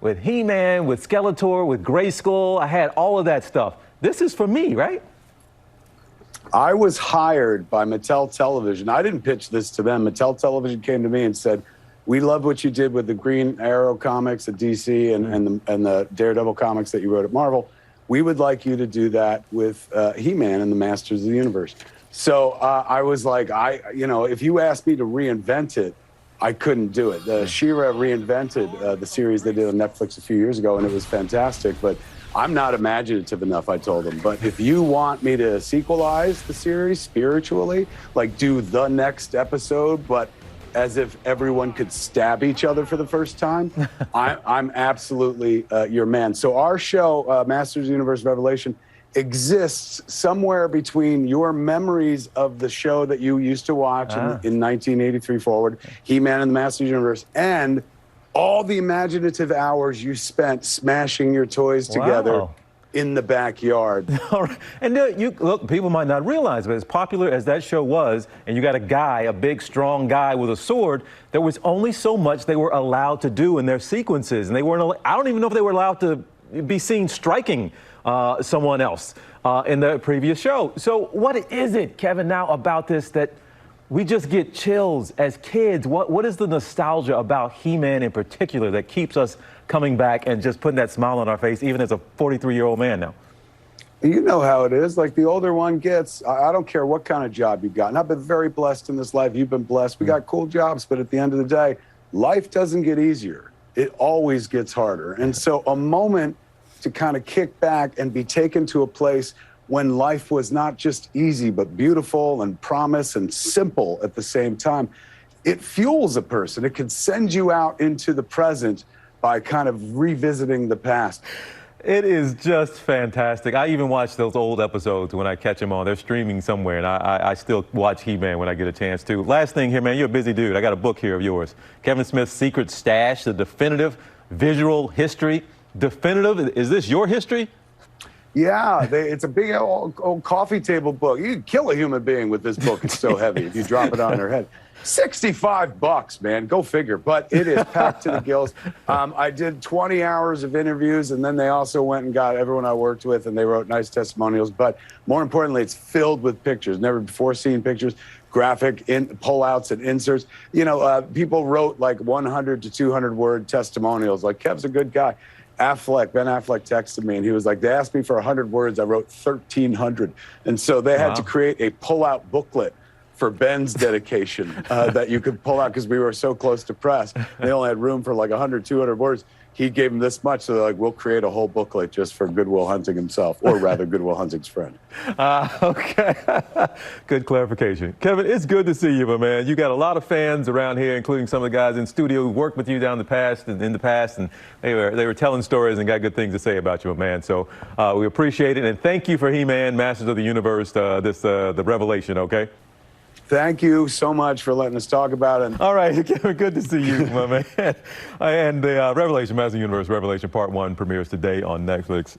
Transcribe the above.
with He-Man, with Skeletor, with Grayskull. I had all of that stuff. This is for me, right? I was hired by Mattel Television. I didn't pitch this to them. Mattel Television came to me and said, "We love what you did with the Green Arrow comics at DC and the Daredevil comics that you wrote at Marvel. We would like you to do that with He-Man and the Masters of the Universe." So I was like, if you asked me to reinvent it, I couldn't do it. She-Ra reinvented the series they did on Netflix a few years ago, and it was fantastic. But I'm not imaginative enough, I told them. But if you want me to sequelize the series spiritually, like do the next episode, but as if everyone could stab each other for the first time, I'm absolutely your man. So our show, Masters of the Universe Revelation, exists somewhere between your memories of the show that you used to watch in 1983 forward, He-Man and the Masters of the Universe, and all the imaginative hours you spent smashing your toys together in the backyard. All right. And look, people might not realize, but as popular as that show was, and you got a guy, a big, strong guy with a sword, there was only so much they were allowed to do in their sequences. And they weren't, I don't even know if they were allowed to be seen striking someone else in the previous show. So what is it, Kevin, now about this that we just get chills as kids? What is the nostalgia about He-Man in particular that keeps us coming back and just putting that smile on our face, even as a 43-year-old man now? You know how it is. Like the older one gets, I don't care what kind of job you've got. And I've been very blessed in this life. You've been blessed. We got cool jobs, but at the end of the day, life doesn't get easier. It always gets harder. And so a moment to kind of kick back and be taken to a place when life was not just easy, but beautiful and promise and simple at the same time, it fuels a person. It can send you out into the present by kind of revisiting the past. It is just fantastic. I even watch those old episodes when I catch them on. They're streaming somewhere, and I still watch He-Man when I get a chance to. Last thing here, man, you're a busy dude. I got a book here of yours. Kevin Smith's Secret Stash, the definitive visual history. Definitive, is this your history? Yeah, it's a big old coffee table book. You could kill a human being with this book. It's so heavy if you drop it on their head. $65, man. Go figure. But it is packed to the gills. I did 20 hours of interviews, and then they also went and got everyone I worked with, and they wrote nice testimonials. But more importantly, it's filled with pictures, never before seen pictures, graphic pullouts and inserts. You know, people wrote like 100 to 200 word testimonials, like Kev's a good guy. Ben Affleck texted me, and he was like, they asked me for 100 words. I wrote 1,300. And so they had to create a pull-out booklet for Ben's dedication that you could pull out because we were so close to press. They only had room for like 100, 200 words. He gave them this much, so they're like, we'll create a whole booklet just for Good Will Hunting himself, or rather Good Will Hunting's friend. Okay. Good clarification. Kevin, it's good to see you, my man. You got a lot of fans around here, including some of the guys in studio who worked with you in the past, and they were telling stories and got good things to say about you, my man. So we appreciate it, and thank you for He-Man, Masters of the Universe, the Revelation, okay? Thank you so much for letting us talk about it. All right, Kevin, good to see you, my man. And the Revelation, Masters of the Universe, Revelation Part 1 premieres today on Netflix.